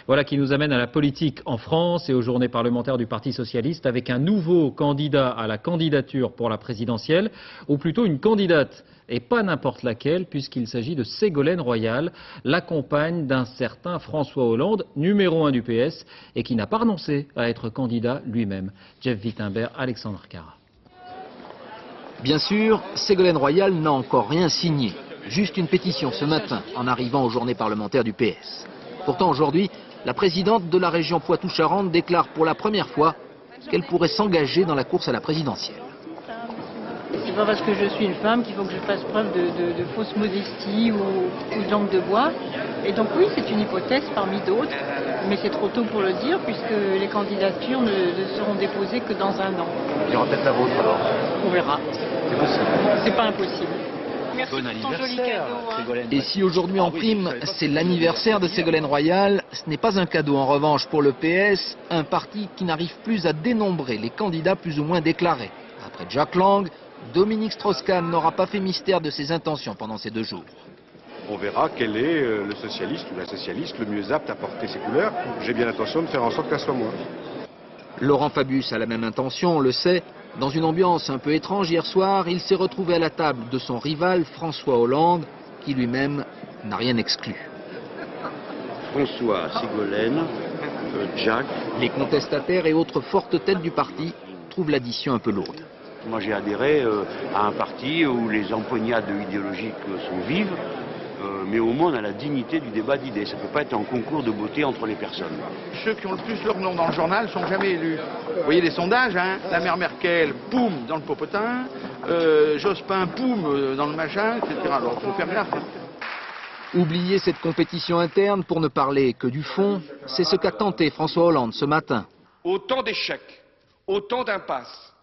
Voilà qui nous amène à la politique en France et aux journées parlementaires du Parti socialiste avec un nouveau candidat à la candidature pour la présidentielle, ou plutôt une candidate, et pas n'importe laquelle, puisqu'il s'agit de Ségolène Royal, la compagne d'un certain François Hollande, numéro 1 du PS, et qui n'a pas renoncé à être candidat lui-même. Jeff Wittenberg, Alexandre Cara. Bien sûr, Ségolène Royal n'a encore rien signé. Juste une pétition ce matin, en arrivant aux journées parlementaires du PS. Pourtant, aujourd'hui, la présidente de la région Poitou-Charentes déclare pour la première fois qu'elle pourrait s'engager dans la course à la présidentielle. C'est pas parce que je suis une femme qu'il faut que je fasse preuve de fausse modestie ou de langue de bois. Et donc oui, c'est une hypothèse parmi d'autres, mais c'est trop tôt pour le dire puisque les candidatures ne seront déposées que dans un an. Il y aura peut-être la vôtre alors. On verra. C'est possible. C'est pas impossible. Merci Bon pour ton joli anniversaire, cadeau, hein. Ségolène. Et si aujourd'hui en prime, c'est l'anniversaire de Ségolène Royal, ce n'est pas un cadeau en revanche pour le PS, un parti qui n'arrive plus à dénombrer les candidats plus ou moins déclarés. Après Jack Lang, Dominique Strauss-Kahn n'aura pas fait mystère de ses intentions pendant ces 2 jours. On verra quel est le socialiste ou la socialiste le mieux apte à porter ses couleurs. J'ai bien l'intention de faire en sorte qu'elle soit moi. Laurent Fabius a la même intention, on le sait. Dans une ambiance un peu étrange hier soir, il s'est retrouvé à la table de son rival François Hollande, qui lui-même n'a rien exclu. François, Ségolène, Jack. Les contestataires et autres fortes têtes du parti trouvent l'addition un peu lourde. Moi j'ai adhéré à un parti où les empoignades idéologiques sont vives, mais au moins on a la dignité du débat d'idées. Ça ne peut pas être un concours de beauté entre les personnes. Ceux qui ont le plus leur nom dans le journal ne sont jamais élus. Vous voyez les sondages, hein, la mère Merkel, boum, dans le popotin, Jospin, boum, dans le machin, etc. Alors il faut faire gaffe. Hein. Oublier cette compétition interne pour ne parler que du fond, c'est ce qu'a tenté François Hollande ce matin. Autant d'échecs, autant d'impasses.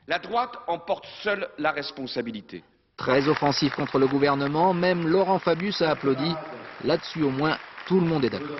La droite en porte seule la responsabilité. Très offensif contre le gouvernement, même Laurent Fabius a applaudi. Là-dessus au moins, tout le monde est d'accord.